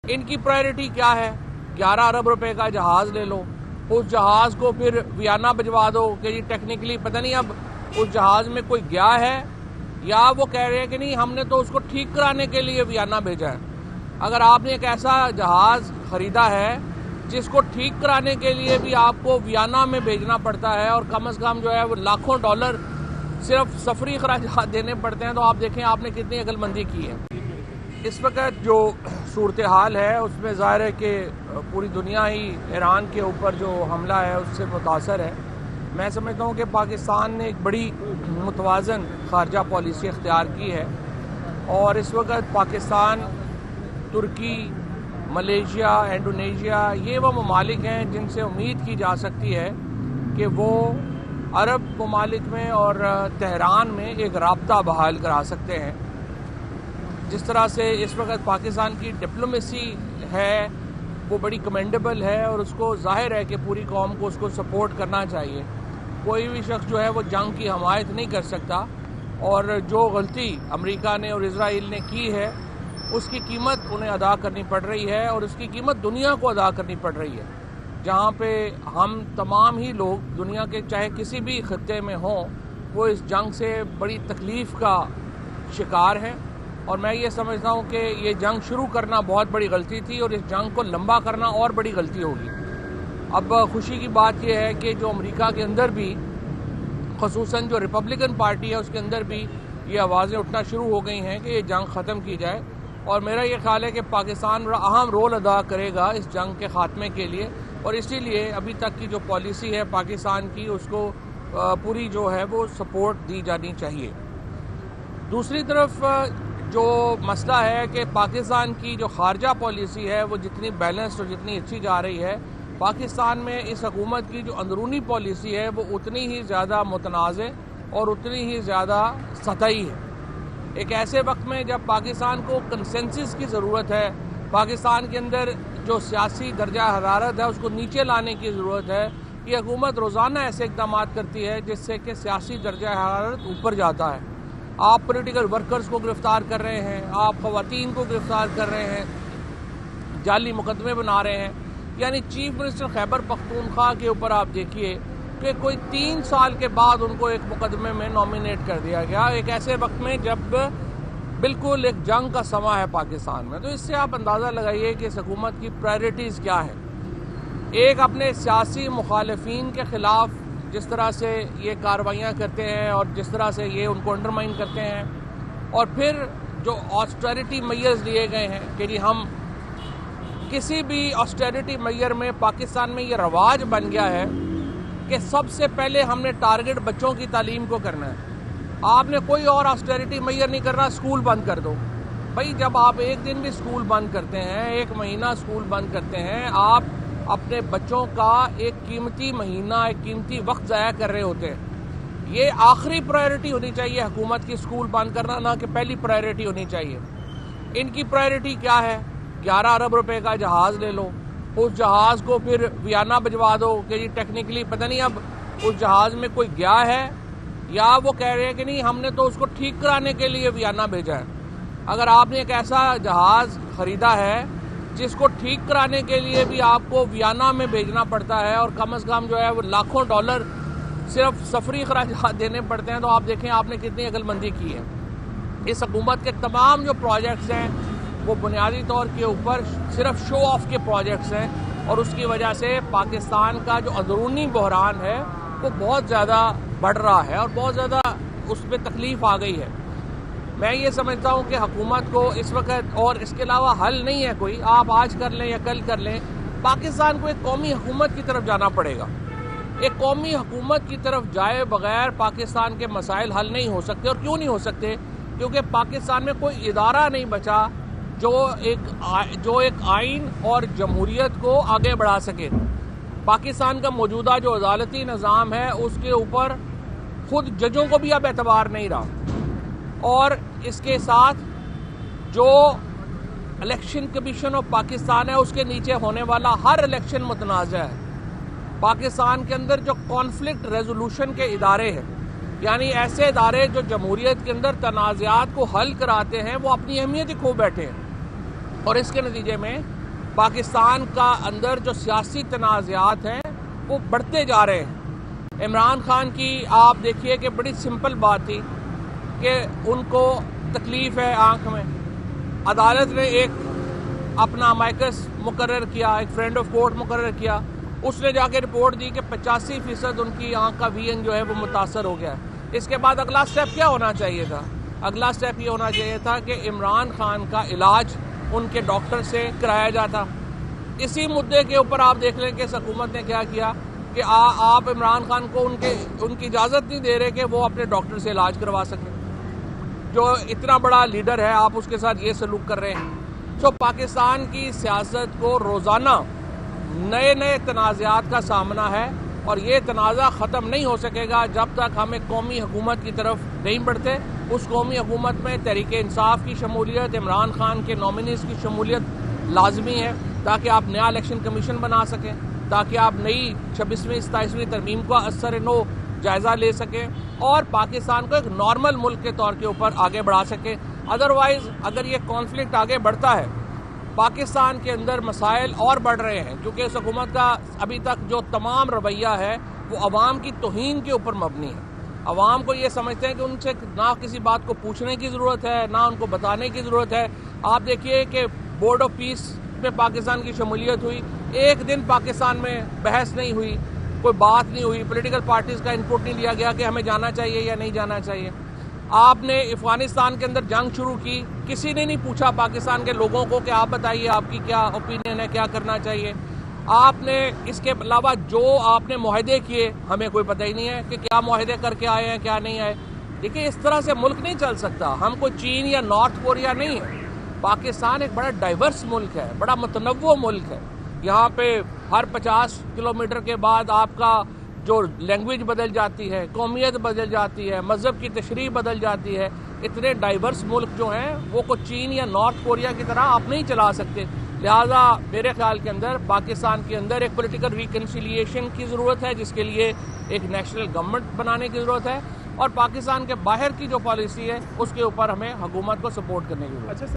ان کی پرائرٹی کیا ہے؟ 11 ارب روپے کا جہاز لے لو، اس جہاز کو پھر ویانا بھجوا دو کہ جی ٹیکنیکلی پتہ نہیں اب اس جہاز میں کوئی گیا ہے یا وہ کہہ رہے ہیں کہ نہیں ہم نے تو اس کو ٹھیک کرانے کے لیے ویانا بھیجا ہے۔ اگر آپ نے ایک ایسا جہاز خریدا ہے جس کو ٹھیک کرانے کے لیے بھی آپ کو ویانا میں بھیجنا پڑتا ہے اور کم از کم جو ہے وہ لاکھوں ڈالر صرف سفری اخراجات دینے پڑتے ہیں، تو آپ دیکھیں آپ نے کتنی عقل مندی کی ہے۔ اس وقت جو صورتحال ہے اس میں ظاہر ہے کہ پوری دنیا ہی ایران کے اوپر جو حملہ ہے اس سے متاثر ہے۔ میں سمجھتا ہوں کہ پاکستان نے ایک بڑی متوازن خارجہ پالیسی اختیار کی ہے، اور اس وقت پاکستان، ترکی، ملیشیا، انڈونیشیا یہ وہ ممالک ہیں جن سے امید کی جا سکتی ہے کہ وہ عرب ممالک میں اور تہران میں ایک رابطہ بحال کرا سکتے ہیں۔ جس طرح سے اس وقت پاکستان کی ڈپلومیسی ہے وہ بڑی کمینڈیبل ہے، اور اس کو ظاہر ہے کہ پوری قوم کو اس کو سپورٹ کرنا چاہیے۔ کوئی بھی شخص جو ہے وہ جنگ کی حمایت نہیں کر سکتا، اور جو غلطی امریکہ نے اور اسرائیل نے کی ہے اس کی قیمت انہیں ادا کرنی پڑ رہی ہے، اور اس کی قیمت دنیا کو ادا کرنی پڑ رہی ہے، جہاں پہ ہم تمام ہی لوگ دنیا کے چاہے کسی بھی خطے میں ہوں وہ اس جنگ سے بڑی تکلیف کا شکار ہیں۔ اور میں یہ سمجھتا ہوں کہ یہ جنگ شروع کرنا بہت بڑی غلطی تھی، اور اس جنگ کو لمبا کرنا اور بڑی غلطی ہوگی۔ اب خوشی کی بات یہ ہے کہ جو امریکہ کے اندر بھی، خصوصاً جو ریپبلکن پارٹی ہے اس کے اندر بھی یہ آوازیں اٹھنا شروع ہو گئی ہیں کہ یہ جنگ ختم کی جائے، اور میرا یہ خیال ہے کہ پاکستان بڑا اہم رول ادا کرے گا اس جنگ کے خاتمے کے لیے، اور اسی لیے ابھی تک کی جو پالیسی ہے پاکستان کی اس کو پوری جو ہے وہ سپورٹ دی جانی چاہیے۔ دوسری طرف جو مسئلہ ہے کہ پاکستان کی جو خارجہ پالیسی ہے وہ جتنی بیلنسڈ اور جتنی اچھی جا رہی ہے، پاکستان میں اس حکومت کی جو اندرونی پالیسی ہے وہ اتنی ہی زیادہ متنازع اور اتنی ہی زیادہ سطحی ہے۔ ایک ایسے وقت میں جب پاکستان کو کنسنسس کی ضرورت ہے، پاکستان کے اندر جو سیاسی درجہ حرارت ہے اس کو نیچے لانے کی ضرورت ہے، یہ حکومت روزانہ ایسے اقدامات کرتی ہے جس سے کہ سیاسی درجہ حرارت اوپر جاتا ہے۔ آپ پولیٹیکل ورکرز کو گرفتار کر رہے ہیں، آپ خواتین کو گرفتار کر رہے ہیں، جعلی مقدمے بنا رہے ہیں۔ یعنی چیف منسٹر خیبر پختونخوا کے اوپر آپ دیکھیے کہ کوئی 3 سال کے بعد ان کو ایک مقدمے میں نامینیٹ کر دیا گیا، ایک ایسے وقت میں جب بالکل ایک جنگ کا سماں ہے پاکستان میں۔ تو اس سے آپ اندازہ لگائیے کہ اس حکومت کی پرائرٹیز کیا ہے۔ ایک اپنے سیاسی مخالفین کے خلاف جس طرح سے یہ کارروائیاں کرتے ہیں اور جس طرح سے یہ ان کو انڈرمائن کرتے ہیں، اور پھر جو آسٹیرٹی میئرز لیے گئے ہیں کہ جی ہم کسی بھی آسٹیرٹی میئر میں پاکستان میں یہ رواج بن گیا ہے کہ سب سے پہلے ہم نے ٹارگٹ بچوں کی تعلیم کو کرنا ہے۔ آپ نے کوئی اور آسٹیرٹی میئر نہیں کرنا، اسکول بند کر دو۔ بھائی جب آپ ایک دن بھی اسکول بند کرتے ہیں، ایک مہینہ اسکول بند کرتے ہیں، آپ اپنے بچوں کا ایک قیمتی مہینہ، ایک قیمتی وقت ضائع کر رہے ہوتے ہیں۔ یہ آخری پرائرٹی ہونی چاہیے حکومت کی، اسکول بند کرنا، نہ کہ پہلی پرائرٹی ہونی چاہیے۔ ان کی پرائرٹی کیا ہے؟ 11 ارب روپے کا جہاز لے لو، اس جہاز کو پھر ویانا بھجوا دو کہ جی ٹیکنیکلی پتہ نہیں اب اس جہاز میں کوئی گیا ہے یا وہ کہہ رہے ہیں کہ نہیں ہم نے تو اس کو ٹھیک کرانے کے لیے ویانا بھیجا ہے۔ اگر آپ نے ایک ایسا جہاز خریدا ہے جس کو ٹھیک کرانے کے لیے بھی آپ کو ویانا میں بھیجنا پڑتا ہے اور کم از کم جو ہے وہ لاکھوں ڈالر صرف سفری اخراجات دینے پڑتے ہیں، تو آپ دیکھیں آپ نے کتنی عقل مندی کی ہے۔ اس حکومت کے تمام جو پروجیکٹس ہیں وہ بنیادی طور کے اوپر صرف شو آف کے پروجیکٹس ہیں، اور اس کی وجہ سے پاکستان کا جو اندرونی بحران ہے وہ بہت زیادہ بڑھ رہا ہے اور بہت زیادہ اس پہ تکلیف آ گئی ہے۔ میں یہ سمجھتا ہوں کہ حکومت کو اس وقت اور اس کے علاوہ حل نہیں ہے کوئی، آپ آج کر لیں یا کل کر لیں، پاکستان کو ایک قومی حکومت کی طرف جانا پڑے گا۔ ایک قومی حکومت کی طرف جائے بغیر پاکستان کے مسائل حل نہیں ہو سکتے، اور کیوں نہیں ہو سکتے؟ کیونکہ پاکستان میں کوئی ادارہ نہیں بچا جو ایک آئین اور جمہوریت کو آگے بڑھا سکے۔ پاکستان کا موجودہ جو عدالتی نظام ہے اس کے اوپر خود ججوں کو بھی اب اعتبار نہیں رہا، اور اس کے ساتھ جو الیکشن کمیشن آف پاکستان ہے اس کے نیچے ہونے والا ہر الیکشن متنازع ہے۔ پاکستان کے اندر جو کانفلکٹ ریزولوشن کے ادارے ہیں، یعنی ایسے ادارے جو جمہوریت کے اندر تنازعات کو حل کراتے ہیں، وہ اپنی اہمیت ہی کھو بیٹھے ہیں، اور اس کے نتیجے میں پاکستان کا اندر جو سیاسی تنازعات ہیں وہ بڑھتے جا رہے ہیں۔ عمران خان کی آپ دیکھیے کہ بڑی سمپل بات تھی کہ ان کو تکلیف ہے آنکھ میں، عدالت نے ایک اپنا مائکس مقرر کیا، ایک فرینڈ آف کورٹ مقرر کیا، اس نے جا کے رپورٹ دی کہ 85% ان کی آنکھ کا ویژن جو ہے وہ متاثر ہو گیا ہے۔ اس کے بعد اگلا سٹیپ کیا ہونا چاہیے تھا؟ اگلا سٹیپ یہ ہونا چاہیے تھا کہ عمران خان کا علاج ان کے ڈاکٹر سے کرایا جاتا۔ اسی مدعے کے اوپر آپ دیکھ لیں کہ اس حکومت نے کیا کیا کہ آپ عمران خان کو ان کی اجازت نہیں دے رہے کہ وہ اپنے ڈاکٹر سے علاج کروا سکیں۔ جو اتنا بڑا لیڈر ہے آپ اس کے ساتھ یہ سلوک کر رہے ہیں۔ تو پاکستان کی سیاست کو روزانہ نئے نئے تنازعات کا سامنا ہے، اور یہ تنازع ختم نہیں ہو سکے گا جب تک ہم ایک قومی حکومت کی طرف نہیں بڑھتے۔ اس قومی حکومت میں تحریک انصاف کی شمولیت، عمران خان کے نامنیز کی شمولیت لازمی ہے، تاکہ آپ نیا الیکشن کمیشن بنا سکیں، تاکہ آپ نئی 26ویں 27ویں ترمیم کا اثر نو جائزہ لے سکیں اور پاکستان کو ایک نارمل ملک کے طور کے اوپر آگے بڑھا سکیں۔ ادروائز اگر یہ کانفلکٹ آگے بڑھتا ہے، پاکستان کے اندر مسائل اور بڑھ رہے ہیں، کیونکہ اس حکومت کا ابھی تک جو تمام رویہ ہے وہ عوام کی توہین کے اوپر مبنی ہے۔ عوام کو یہ سمجھتے ہیں کہ ان سے نہ کسی بات کو پوچھنے کی ضرورت ہے، نہ ان کو بتانے کی ضرورت ہے۔ آپ دیکھیے کہ بورڈ آف پیس میں پاکستان کی شمولیت ہوئی، ایک دن پاکستان میں بحث نہیں ہوئی، کوئی بات نہیں ہوئی، پولیٹیکل پارٹیز کا انپٹ نہیں لیا گیا کہ ہمیں جانا چاہیے یا نہیں جانا چاہیے۔ آپ نے افغانستان کے اندر جنگ شروع کی، کسی نے نہیں پوچھا پاکستان کے لوگوں کو کہ آپ بتائیے آپ کی کیا اوپینین ہے، کیا کرنا چاہیے۔ آپ نے اس کے علاوہ جو آپ نے معاہدے کیے ہمیں کوئی پتہ ہی نہیں ہے کہ کیا معاہدے کر کے آئے ہیں کیا نہیں آئے۔ دیکھیے اس طرح سے ملک نہیں چل سکتا، ہم کوئی چین یا نارتھ کوریا نہیں ہے۔ پاکستان ایک بڑا ڈائیورس ملک ہے، بڑا متنوع ملک ہے۔ یہاں پہ ہر 50 کلومیٹر کے بعد آپ کا جو لینگویج بدل جاتی ہے، قومیت بدل جاتی ہے، مذہب کی تشریح بدل جاتی ہے۔ اتنے ڈائیورس ملک جو ہیں وہ کوئی چین یا نارتھ کوریا کی طرح آپ نہیں چلا سکتے۔ لہٰذا میرے خیال کے اندر پاکستان کے اندر ایک پولیٹیکل ریکنسیلیشن کی ضرورت ہے، جس کے لیے ایک نیشنل گورنمنٹ بنانے کی ضرورت ہے، اور پاکستان کے باہر کی جو پالیسی ہے اس کے اوپر ہمیں حکومت کو سپورٹ کرنے کی ضرورت ہے۔